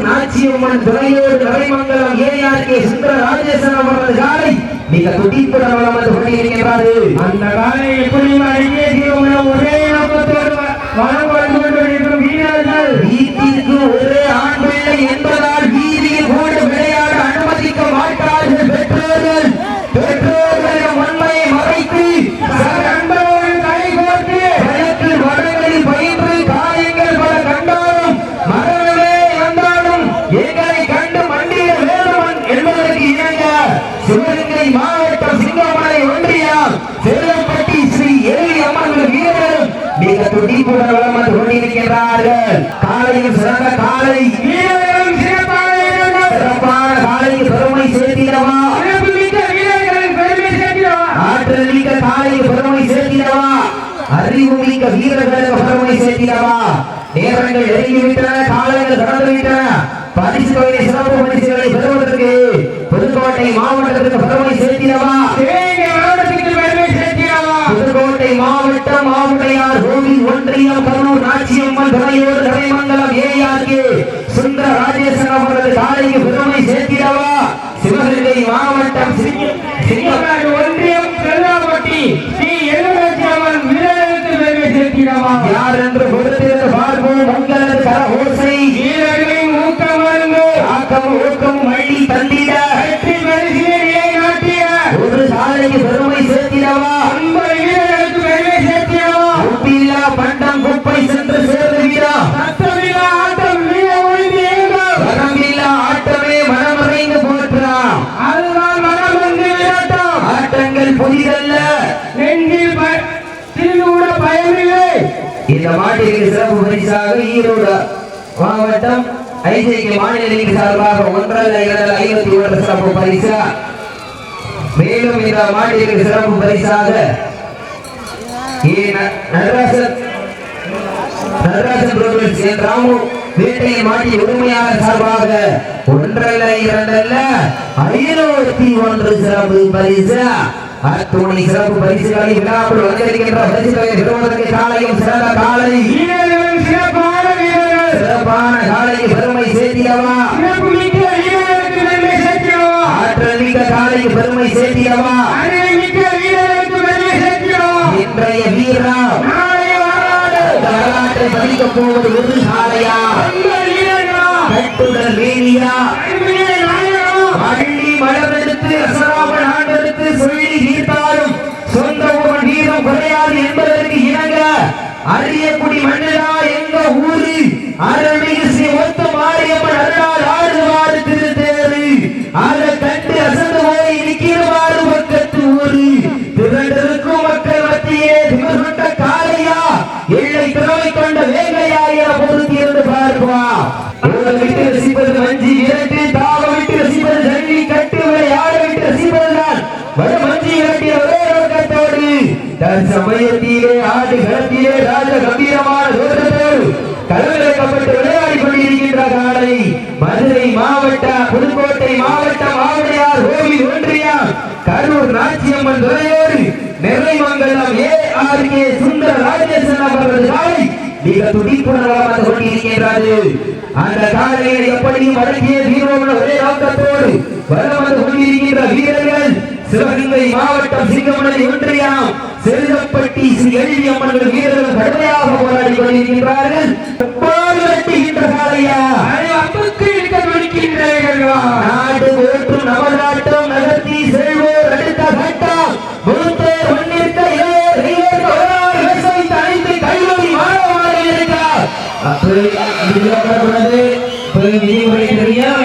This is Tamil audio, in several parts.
நாச்சியம்மன் துணையோடு நரைமங்கலம் ஏஆர்கே சுந்தர ராஜேசன் அவரது காலை மிக துடிப்புடன் வளம் வந்து கொண்டிருக்கின்றது. அந்த காலை எப்படி ஒரே நோக்கத்தோடு வளம் வந்து கொண்டிருக்கும் வீரர்கள் வீட்டிற்கு ஒரே ஆண் பிள்ளை என்பதால் வீதியில் கூட விளையாட அனுமதிக்க மாட்டார்கள் பெற்றோர்கள். பெற்றோர்களின் உண்மையை மறைத்து நண்பரோடு கை கோர்த்து வழக்கு வடங்களில் பயின்று காயங்கள் பல கண்டாலும் மரணமே வந்தாலும் எங்களை கண்டு மண்டிய வேண்டுமன் என்பதற்கு இணங்க சிவகங்கை மாவட்டம் சிங்கமலை ஒன்றியம் செல்லப்பட்டி ஸ்ரீ ஏழி அம்மன் வீரர்களும் மிக துடிப்புடன் வளம் வந்து கொண்டிருக்கிறார்கள். காலையில் சிறந்த காலை வீரர்களும் சிறப்பான காலைக்கு பெருமை சேர்த்திடவா, ஆற்றல் மிக்க காலைக்கு பெருமை சேர்த்திடவா, அறிவு மிக்க வீரர்களுக்கு பெருமை சேர்த்திடவா. நேரங்கள் நெருங்கிவிட்டன, காலங்கள் கடந்துவிட்டன. பரிசு தொகை சிறப்பு பரிசுகளை பெறுவதற்கு புதுக்கோட்டை மாவட்டத்திற்கு பெருமை சேர்த்திடவா, புதுக்கோட்டை மாவட்டம் மாவுடையார் கோவில் ஒன்றியம் கரூர் நாச்சியம்மன் துணையோடு நரைமங்கலம் ஏஆர்கே சுந்தர ராஜேசன் அவரது காலைக்கு பெருமை சேர்த்திடவா, சிவகங்கை மாவட்டம் சிங்கமலை ஒன்றியம் செல்லாப்பட்டி ஸ்ரீ எழுநாச்சியம்மன் வீரர்களுக்கு பெருமை சேர்த்திடவா. யார் என்று பொறுத்திருந்து பார்ப்போம். உங்களது கரகோசை வீரர்களின் ஊக்கமருந்து ஆக்கம் ஊக்கம் வழி தந்திட வெற்றி பரிசிலே நாட்டிய ஒரு சாலைக்கு பெருமை சேர்த்திடவா, வீரர்களுக்கு பெருமை சேர்த்திடவா. உப்பில்லா பண்டம் குப்பை சென்று சேர்ந்து வீரா, சத்தமில்லா ஆட்டம் வீர ஒழிந்து வரம்பில்லா ஆட்டமே மனமறைந்து போற்றாம். அதுதான் மனம் வந்து விரட்டம். ஆட்டங்கள் புதிதல்ல, நெஞ்சில் கூட பயமில்லை. இந்த மாட்டிற்கு சிறப்பு பரிசாக ஈரோடு மாவட்டம் ஐஜேகே மாநில லீக் சார்பாக 1,51 சிறப்பு பரிசா. மேலும் இந்த மாட்டிற்கு சிறப்பு பரிசாக நடராஜன் புரோகிராம்ஸ் ராமு வேட்டையை மாட்டி உரிமையாளர் சார்பாக 1,2,501 சிறப்பு பரிசா. அத்துணை சிறப்பு பரிசுகளை விழாக்குள் வந்திருக்கின்ற பரிசுகளை பெறுவதற்கு காலையும் சிறந்த காலை சிறப்பான காலைக்கு பெருமை சேர்த்திடவா, ஆற்றல் மிக்க காலைக்கு பெருமை சேர்த்திடவா. இன்றைய வீரா வரலாற்றை பதிக்கப் போவது ஒரு சாலையா, கட்டுடல் வேலியா, அள்ளி மலரெடுத்து அசராமல் ஆண்டெடுத்து சொல்லி தீர்த்தாலும் சொந்த ஊர் வீரம் குறையாது என்பதற்கு இணங்க அரியக்குடி மன்னரா எங்க ஊரு அருள்மிகு ஸ்ரீ ஒத்த மாரியம்மன் அருளால் ஆடுவாடு திருத்தேரு அதை கண்டு அசந்து போய் நிற்கிறவாறு பக்கத்து ஊரு திரண்டிருக்கும் மக்கள் மத்தியே திமிர்கொண்ட காளையா எல்லை திறமை கொண்ட வேங்கையா என பொருத்தி இருந்து பார்ப்பா. விட்டு ரசிப்பது மஞ்சி விரட்டு, தாவ விட்டு ரசிப்பது ஜல்லி கட்டு, விளையாட விட்டு ரசிப்பதுதான் வட மஞ்சி விரட்டிய ஒரே நோக்கத்தோடு தற்சமயத்திலே ஆடு களத்திலே ராஜ கம்பீரமான தோற்றத்தோடு களமிறக்கப்பட்டு விளையாடி கொண்டிருக்கின்ற காலை மதுரை மாவட்டம் புதுக்கோட்டை மாவட்டம் மாவுடையார் கோவில் ஒன்றியம் கரூர் நாச்சியம்மன் துறையோடு நெல்லைமங்கலம் ஏஆர்கே சுந்தர ராஜேசன் அவரது காலை மிக துடிப்புடன் வளம் வந்து கொண்டிருக்கின்றது. அந்த காலையை எப்படியும் அடக்கிய வீரோடு ஒரே நோக்கத்தோடு வளம் வந்து கொண்டிருக்கின்ற வீரர்கள் சிவகங்கை மாவட்டம் சிங்கமலை ஒன்றியம் செல்லப்பட்டி ஸ்ரீ ஏழி அம்மன் வீரர்கள் கடுமையாக போராடி கொண்டிருக்கின்றார்கள். நாடு ஓட்டு நவநாட்டம் நகர்த்தி செல்வோர் அடுத்த கட்டம் மூத்தோர் முன்னிற்க அனைத்து கைவழி மாணவமாக இருக்கிறார். விதிமுறை தெரியாம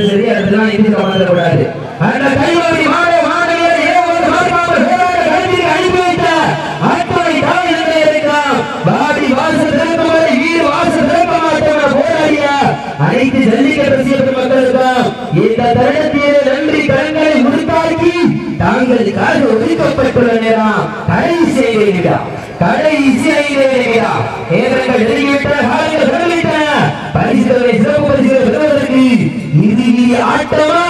சரி அதெல்லாம் இது சம்பந்தப்படாது. அந்த கைவழி மாணவ மாணவியர் ஏதாவது மாற்றாமல் கல்வி அனுப்பி வைத்த அத்தனை தாயிலே இருக்கலாம். பாடி வாசல் திறப்பவரை வீடு வாசல் திறப்ப மாட்டோம் போராடிய அனைத்து ஜல்லிக்கட்டு ரசிகர் மக்களுக்கும் இந்த தருணத்திலே நன்றி கரங்களை உருத்தாக்கி தாங்கள் கால ஒதுக்கப்பட்டுள்ள நேரம் கடைசி நேரங்கள் நெருங்கிவிட்டன, காலங்கள் கடந்துவிட்டன. பரிசுகளை சிறப்பு பரிசுகள் பெறுவதற்கு இறுதி ஆட்டமா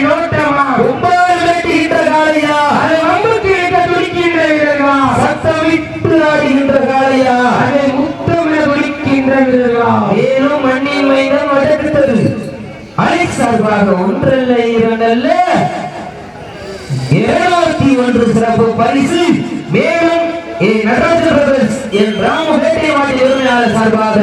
நோட்டமா ஒன்பது வெட்டுகின்ற காலையா அதை நம்புக்கு துடிக்கின்ற வீரர்களா சத்தமிட்டு ஆடுகின்ற காலையா அதை முத்தமிட துடிக்கின்ற வீரர்களா மேலும் மண்ணின்மை நடராஜன் பிரதர்ஸ் என் ராமபேட்டை மாவட்ட உரிமையாளர் சார்பாக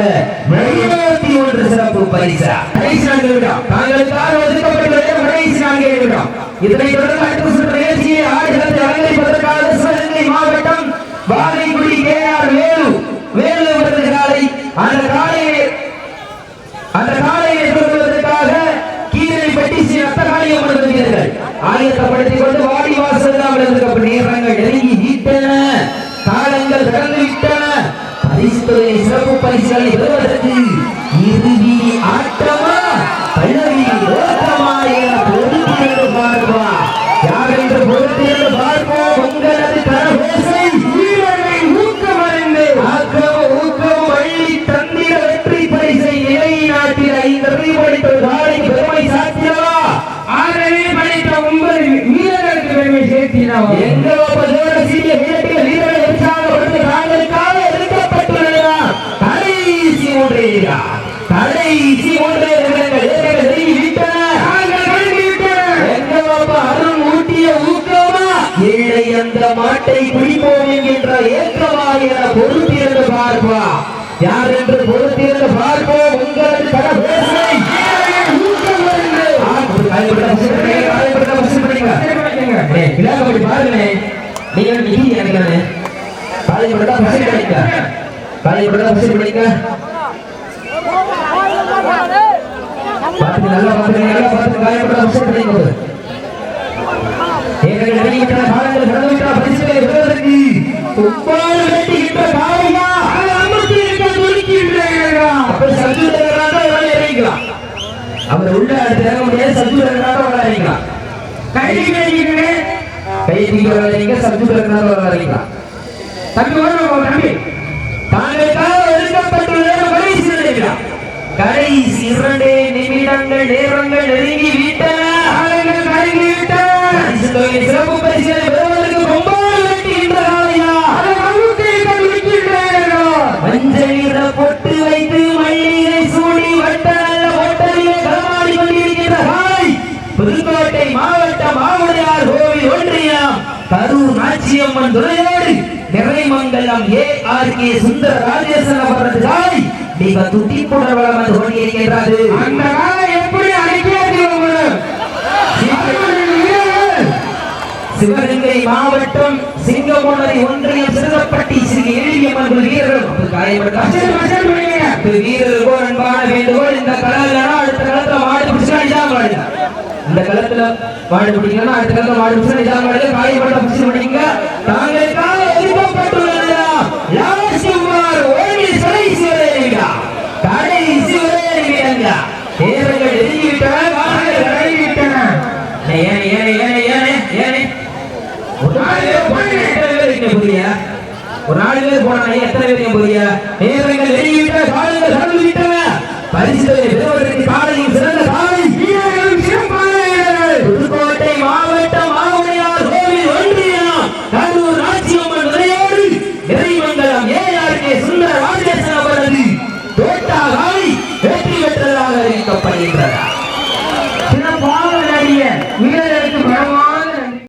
21 சிறப்பு பரிசு. கடைசி 4 நிமிடம் தாங்களுக்காக ஒதுக்கப்பட்டுள்ள கடைசி 4 நிமிடம். இதனைத் தொடர்ந்து அடுத்த சுற்று நிகழ்ச்சியை ஆடுகளத்தை அலங்கரிப்பதற்காக சிவகங்கை மாவட்டம் வாழைக்குடி KR வேலு விருதுகாலை அந்த காலையை எதிர்கொள்வதற்காக கீரணிப்பட்டி ஸ்ரீ ரத்தகாளியம் வருகிறார்கள். ஆயத்தப்படுத்திக் கொண்டு வாடி வாசல் நேரங்கள் நெருங்கி விட்டன, காலங்கள் கடந்து விட்டன. பரிசுத்தொகை சிறப்பு பரிசுகளை பெறுவதற்கு இறுதி ஆட்டமா பல்லவி ஓட்டமா என பொறுத்திருந்து பார்ப்போம். யார் என்று பொறுத்திருந்து பார்ப்போம். உங்களது கரபேசை வீரர்களை ஊக்கமறிந்து ஊக்கம் வள்ளி தந்திர வெற்றி பரிசை நிலைநாட்டில் 5 படித்த காலை பெருமை சாத்தியவா? 6 படித்த 9 வீரர்களுக்கு பெருமை சேர்த்தினவா? எங்க சீரிய வீரர்கள் வீரர்களை உற்சாகப்படுத்த தாங்களுக்காக எடுக்கப்பட்டுள்ளனர். கடைசி ஒன்றே இல்லை அந்த மாட்டை குடிப்போம் என்கின்ற ஏற்றமா என பொறுத்திருந்து பார்ப்பா. யார் என்று பொறுத்திருந்து பார்ப்போம். உங்களது கரபேசை பாருங்க. நீங்கள் நிதி எனக்கு காலேஜ் படித்தா பசி படிக்க பார்த்து நல்லா பார்த்து காயப்பட பசி படிக்க காலங்கள் கடந்துவிட்டா பரிசுகளை பெறுவதற்கு உப்பால் வெட்டுகின்ற காலையா அமர்த்தி இருக்க துடிக்கின்றீர்களா? அப்படி சத்துருக்கிறாங்க இறங்கிக்கலாம். அவர் உள்ள அடுத்த இறங்க முடியாது. சத்துருக்கிறாங்க இறங்கிக்கலாம். கை தீங்க வரீங்க சத்துருக்கிறாங்க இறங்கிக்கலாம். தம்பி தம்பி தாங்களுக்காக ஒதுக்கப்பட்டுள்ள கடைசி 2 நிமிடங்கள் நேரங்கள் நெருங்கி விட்டன. சிறப்பு பரிசுகளை பெறுவதற்கு கொம்பால் வெட்டுகின்ற காலையா மஞ்சள் நிற பொட்டு வைத்து மல்லிகை சூடி வட்ட நல்ல ஒட்டலிலே களமாடி கொண்டிருக்கின்ற காலை புதுக்கோட்டை மாவட்டம் ஆவுடையார் கோவில் ஒன்றியம் கரூர் நாச்சியம்மன் துணையோடு நிறைமங்கலம் ARK சுந்தர ராஜேசன் அவரது காலை மிக துடிப்புடன் வளம் வந்து கொண்டிருக்கின்றது. அந்த காலை எப்படி சிவகங்கை மாவட்டம் சிங்கமுனரி ஒன்றியம் சிறுகப்பட்டி ஸ்ரீ எழியம்மன் வீரர்கள் வீரர்களுக்கோ அன்பான வேண்டுகோள். இந்த களத்துல அடுத்த களத்துல மாடு பிடிச்சா நிஜாம் மாடுங்க. இந்த களத்துல மாடு பிடிக்கணும்னா அடுத்த களத்துல மாடு பிடிச்சா நிஜாம் மாடுங்க. காயப்பட்ட பிடிச்சு பண்ணிங்க. தாங்களுக்காக எதிர்பார்க்கப்பட்டுள்ளது கடைசி ஒரே நிமிடங்கள் நேரங்கள் நெருங்கிவிட்டன. ஒரு 4 பேர் போனா எத்தனை பேர் புரிய நேரங்கள் வெளியிட்ட காலங்கள் கடந்து விட்டன. பரிசுகளை பெறுவதற்கு காலையும் சிறந்த காலை வீரர்களும் சிறப்பாளர்கள் புதுக்கோட்டை மாவட்டம் ஆவுடையார் கோவில் ஒன்றியம் கரூர் நாச்சியம்மன் துணையோடு நிறைமங்கலம் ARK சுந்தர ராஜேசன் அவரது தோட்டா காலை வெற்றி பெற்றதாக அறிவிக்கப்படுகின்றனர். சிறப்பாக நடிகர் வீரர்களுக்கு